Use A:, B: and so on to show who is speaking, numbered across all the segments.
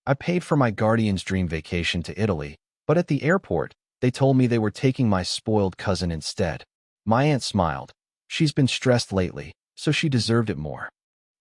A: I paid for my guardian's dream vacation to Italy, but at the airport, they told me they were taking my spoiled cousin instead. My aunt smiled. She's been stressed lately, so she deserved it more.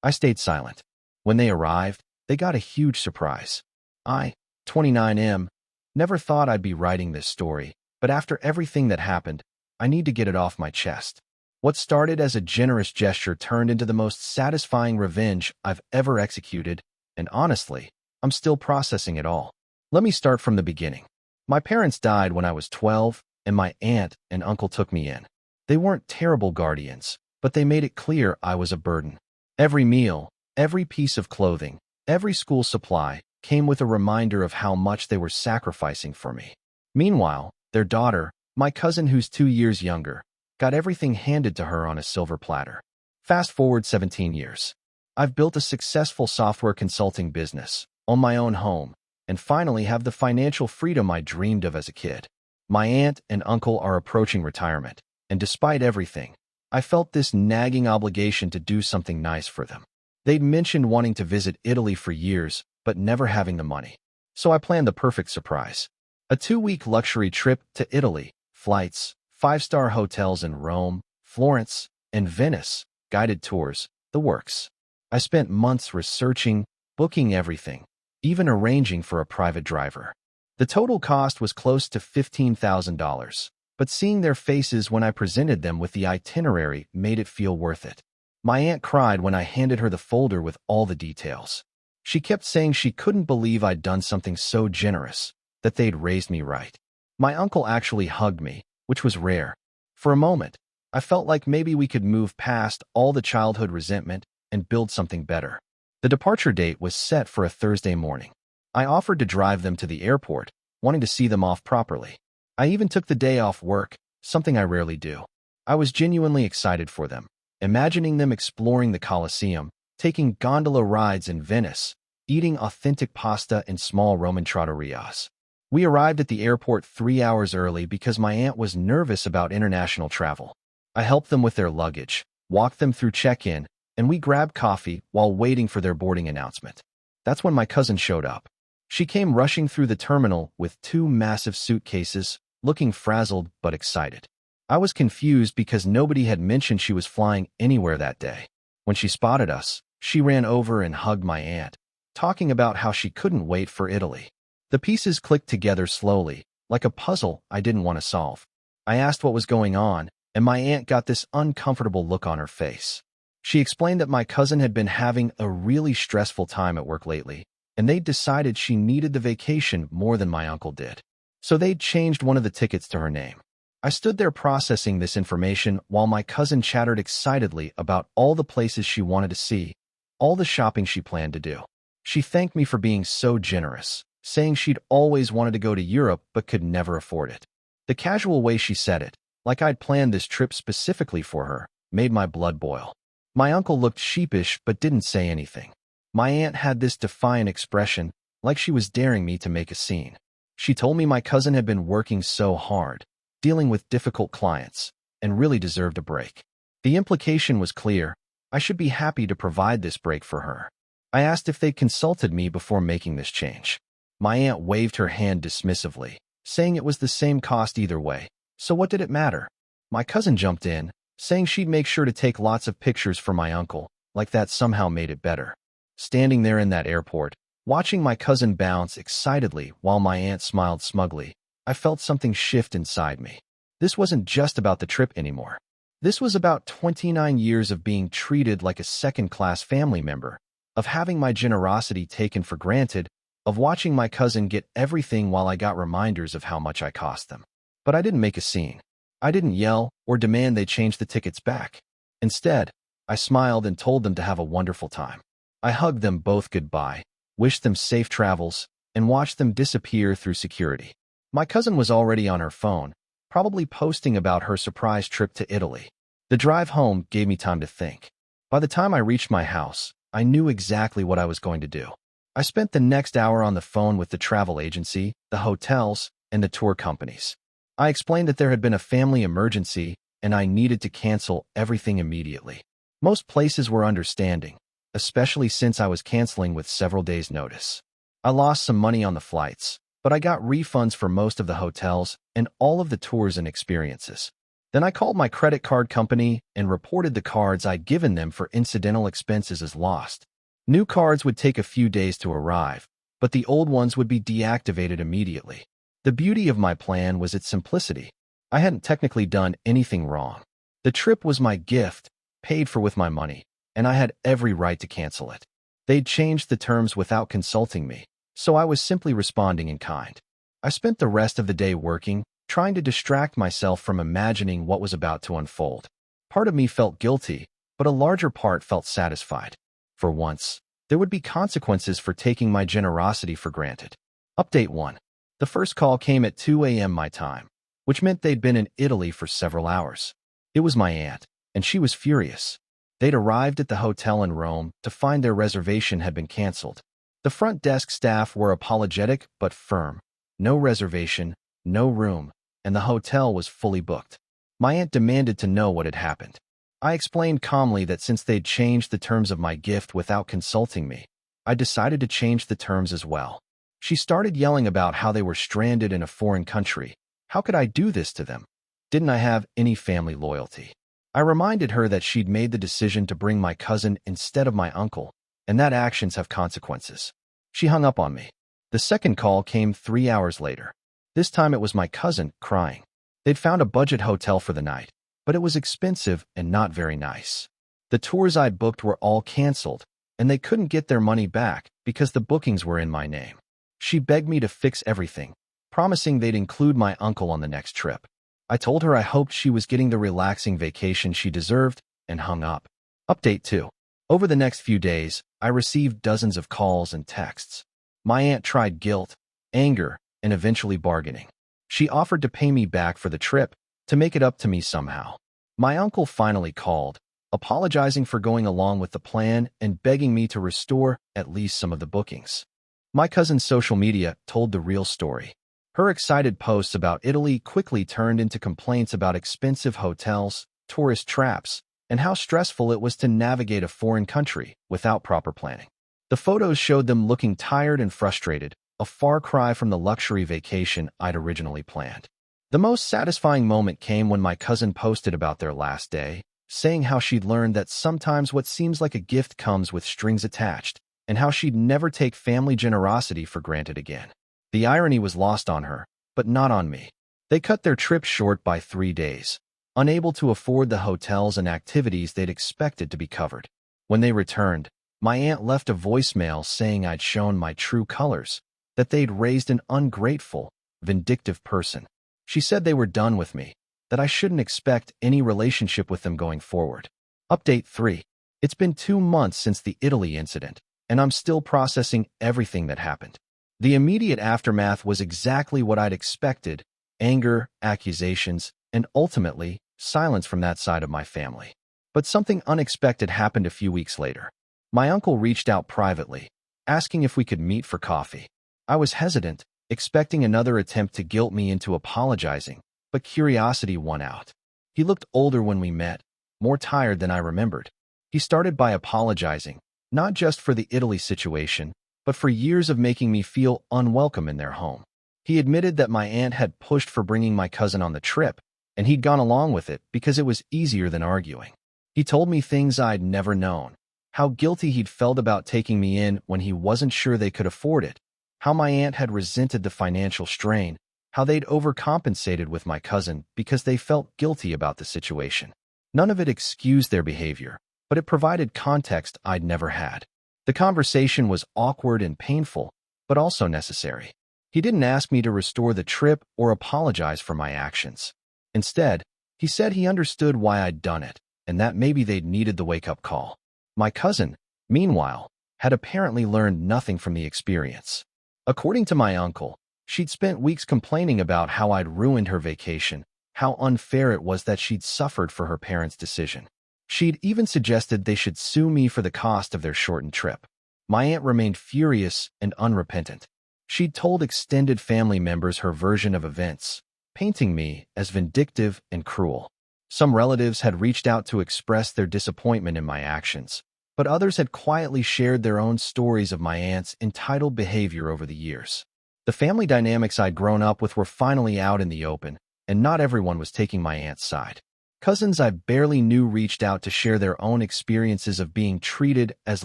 A: I stayed silent. When they arrived, they got a huge surprise. I, 29M, never thought I'd be writing this story, but after everything that happened, I need to get it off my chest. What started as a generous gesture turned into the most satisfying revenge I've ever executed, and honestly, I'm still processing it all. Let me start from the beginning. My parents died when I was 12, and my aunt and uncle took me in. They weren't terrible guardians, but they made it clear I was a burden. Every meal, every piece of clothing, every school supply came with a reminder of how much they were sacrificing for me. Meanwhile, their daughter, my cousin who's 2 years younger, got everything handed to her on a silver platter. Fast forward 17 years. I've built a successful software consulting business, own my own home, and finally have the financial freedom I dreamed of as a kid. My aunt and uncle are approaching retirement, and despite everything, I felt this nagging obligation to do something nice for them. They'd mentioned wanting to visit Italy for years, but never having the money. So I planned the perfect surprise. A 2-week luxury trip to Italy, flights, 5-star hotels in Rome, Florence, and Venice, guided tours, the works. I spent months researching, booking everything, even arranging for a private driver. The total cost was close to $15,000, but seeing their faces when I presented them with the itinerary made it feel worth it. My aunt cried when I handed her the folder with all the details. She kept saying she couldn't believe I'd done something so generous, that they'd raised me right. My uncle actually hugged me, which was rare. For a moment, I felt like maybe we could move past all the childhood resentment and build something better. The departure date was set for a Thursday morning. I offered to drive them to the airport, wanting to see them off properly. I even took the day off work, something I rarely do. I was genuinely excited for them, imagining them exploring the Colosseum, taking gondola rides in Venice, eating authentic pasta in small Roman trattorias. We arrived at the airport 3 hours early because my aunt was nervous about international travel. I helped them with their luggage, walked them through check-in, and we grabbed coffee while waiting for their boarding announcement. That's when my cousin showed up. She came rushing through the terminal with 2 massive suitcases, looking frazzled but excited. I was confused because nobody had mentioned she was flying anywhere that day. When she spotted us, she ran over and hugged my aunt, talking about how she couldn't wait for Italy. The pieces clicked together slowly, like a puzzle I didn't want to solve. I asked what was going on, and my aunt got this uncomfortable look on her face. She explained that my cousin had been having a really stressful time at work lately, and they'd decided she needed the vacation more than my uncle did. So they'd changed one of the tickets to her name. I stood there processing this information while my cousin chattered excitedly about all the places she wanted to see, all the shopping she planned to do. She thanked me for being so generous, saying she'd always wanted to go to Europe but could never afford it. The casual way she said it, like I'd planned this trip specifically for her, made my blood boil. My uncle looked sheepish but didn't say anything. My aunt had this defiant expression, like she was daring me to make a scene. She told me my cousin had been working so hard, dealing with difficult clients, and really deserved a break. The implication was clear. I should be happy to provide this break for her. I asked if they consulted me before making this change. My aunt waved her hand dismissively, saying it was the same cost either way, so what did it matter? My cousin jumped in, saying she'd make sure to take lots of pictures for my uncle, like that somehow made it better. Standing there in that airport, watching my cousin bounce excitedly while my aunt smiled smugly, I felt something shift inside me. This wasn't just about the trip anymore. This was about 29 years of being treated like a second-class family member, of having my generosity taken for granted, of watching my cousin get everything while I got reminders of how much I cost them. But I didn't make a scene. I didn't yell or demand they change the tickets back. Instead, I smiled and told them to have a wonderful time. I hugged them both goodbye, wished them safe travels, and watched them disappear through security. My cousin was already on her phone, probably posting about her surprise trip to Italy. The drive home gave me time to think. By the time I reached my house, I knew exactly what I was going to do. I spent the next hour on the phone with the travel agency, the hotels, and the tour companies. I explained that there had been a family emergency and I needed to cancel everything immediately. Most places were understanding, especially since I was canceling with several days' notice. I lost some money on the flights, but I got refunds for most of the hotels and all of the tours and experiences. Then I called my credit card company and reported the cards I'd given them for incidental expenses as lost. New cards would take a few days to arrive, but the old ones would be deactivated immediately. The beauty of my plan was its simplicity. I hadn't technically done anything wrong. The trip was my gift, paid for with my money, and I had every right to cancel it. They'd changed the terms without consulting me, so I was simply responding in kind. I spent the rest of the day working, trying to distract myself from imagining what was about to unfold. Part of me felt guilty, but a larger part felt satisfied. For once, there would be consequences for taking my generosity for granted. Update 1. The first call came at 2 a.m. my time, which meant they'd been in Italy for several hours. It was my aunt, and she was furious. They'd arrived at the hotel in Rome to find their reservation had been canceled. The front desk staff were apologetic but firm. No reservation, no room, and the hotel was fully booked. My aunt demanded to know what had happened. I explained calmly that since they'd changed the terms of my gift without consulting me, I decided to change the terms as well. She started yelling about how they were stranded in a foreign country. How could I do this to them? Didn't I have any family loyalty? I reminded her that she'd made the decision to bring my cousin instead of my uncle, and that actions have consequences. She hung up on me. The second call came 3 hours later. This time it was my cousin, crying. They'd found a budget hotel for the night, but it was expensive and not very nice. The tours I'd booked were all canceled, and they couldn't get their money back because the bookings were in my name. She begged me to fix everything, promising they'd include my uncle on the next trip. I told her I hoped she was getting the relaxing vacation she deserved and hung up. Update 2. Over the next few days, I received dozens of calls and texts. My aunt tried guilt, anger, and eventually bargaining. She offered to pay me back for the trip, to make it up to me somehow. My uncle finally called, apologizing for going along with the plan and begging me to restore at least some of the bookings. My cousin's social media told the real story. Her excited posts about Italy quickly turned into complaints about expensive hotels, tourist traps, and how stressful it was to navigate a foreign country without proper planning. The photos showed them looking tired and frustrated, a far cry from the luxury vacation I'd originally planned. The most satisfying moment came when my cousin posted about their last day, saying how she'd learned that sometimes what seems like a gift comes with strings attached, and how she'd never take family generosity for granted again. The irony was lost on her, but not on me. They cut their trip short by 3 days, unable to afford the hotels and activities they'd expected to be covered. When they returned, my aunt left a voicemail saying I'd shown my true colors, that they'd raised an ungrateful, vindictive person. She said they were done with me, that I shouldn't expect any relationship with them going forward. Update 3. It's been 2 months since the Italy incident, and I'm still processing everything that happened. The immediate aftermath was exactly what I'd expected: anger, accusations, and ultimately, silence from that side of my family. But something unexpected happened a few weeks later. My uncle reached out privately, asking if we could meet for coffee. I was hesitant, expecting another attempt to guilt me into apologizing, but curiosity won out. He looked older when we met, more tired than I remembered. He started by apologizing, not just for the Italy situation, but for years of making me feel unwelcome in their home. He admitted that my aunt had pushed for bringing my cousin on the trip, and he'd gone along with it because it was easier than arguing. He told me things I'd never known: how guilty he'd felt about taking me in when he wasn't sure they could afford it, how my aunt had resented the financial strain, how they'd overcompensated with my cousin because they felt guilty about the situation. None of it excused their behavior, but it provided context I'd never had. The conversation was awkward and painful, but also necessary. He didn't ask me to restore the trip or apologize for my actions. Instead, he said he understood why I'd done it, and that maybe they'd needed the wake-up call. My cousin, meanwhile, had apparently learned nothing from the experience. According to my uncle, she'd spent weeks complaining about how I'd ruined her vacation, how unfair it was that she'd suffered for her parents' decision. She'd even suggested they should sue me for the cost of their shortened trip. My aunt remained furious and unrepentant. She'd told extended family members her version of events, painting me as vindictive and cruel. Some relatives had reached out to express their disappointment in my actions, but others had quietly shared their own stories of my aunt's entitled behavior over the years. The family dynamics I'd grown up with were finally out in the open, and not everyone was taking my aunt's side. Cousins I barely knew reached out to share their own experiences of being treated as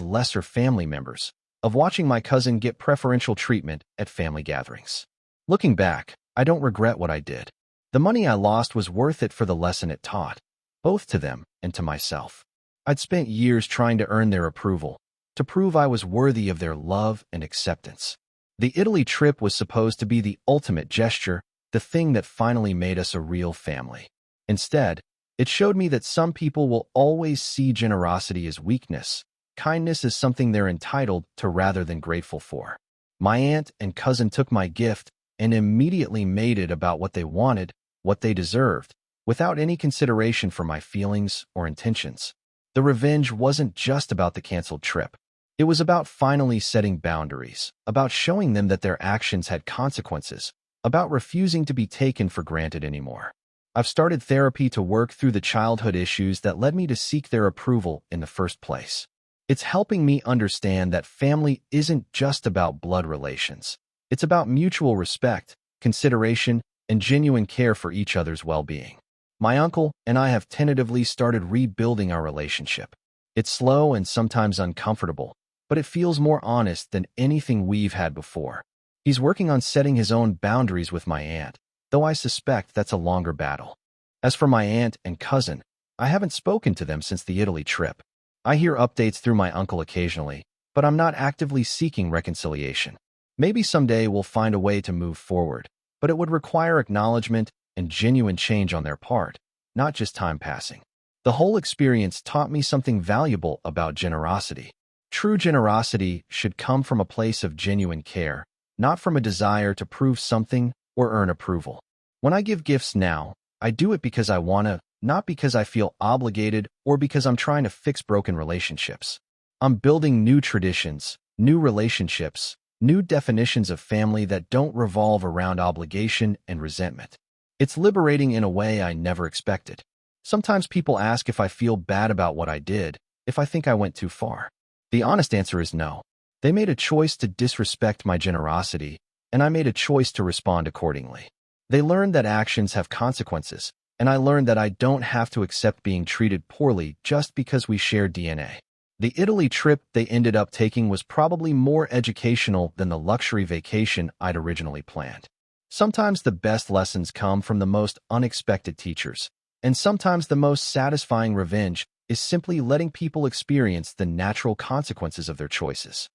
A: lesser family members, of watching my cousin get preferential treatment at family gatherings. Looking back, I don't regret what I did. The money I lost was worth it for the lesson it taught, both to them and to myself. I'd spent years trying to earn their approval, to prove I was worthy of their love and acceptance. The Italy trip was supposed to be the ultimate gesture, the thing that finally made us a real family. Instead, it showed me that some people will always see generosity as weakness, kindness as something they're entitled to rather than grateful for. My aunt and cousin took my gift and immediately made it about what they wanted, what they deserved, without any consideration for my feelings or intentions. The revenge wasn't just about the canceled trip. It was about finally setting boundaries, about showing them that their actions had consequences, about refusing to be taken for granted anymore. I've started therapy to work through the childhood issues that led me to seek their approval in the first place. It's helping me understand that family isn't just about blood relations. It's about mutual respect, consideration, and genuine care for each other's well-being. My uncle and I have tentatively started rebuilding our relationship. It's slow and sometimes uncomfortable, but it feels more honest than anything we've had before. He's working on setting his own boundaries with my aunt, though I suspect that's a longer battle. As for my aunt and cousin, I haven't spoken to them since the Italy trip. I hear updates through my uncle occasionally, but I'm not actively seeking reconciliation. Maybe someday we'll find a way to move forward, but it would require acknowledgement and genuine change on their part, not just time passing. The whole experience taught me something valuable about generosity. True generosity should come from a place of genuine care, not from a desire to prove something or earn approval. When I give gifts now, I do it because I want to, not because I feel obligated or because I'm trying to fix broken relationships. I'm building new traditions, new relationships, new definitions of family that don't revolve around obligation and resentment. It's liberating in a way I never expected. Sometimes people ask if I feel bad about what I did, if I think I went too far. The honest answer is no. They made a choice to disrespect my generosity, and I made a choice to respond accordingly. They learned that actions have consequences, and I learned that I don't have to accept being treated poorly just because we share DNA. The Italy trip they ended up taking was probably more educational than the luxury vacation I'd originally planned. Sometimes the best lessons come from the most unexpected teachers, and sometimes the most satisfying revenge is simply letting people experience the natural consequences of their choices.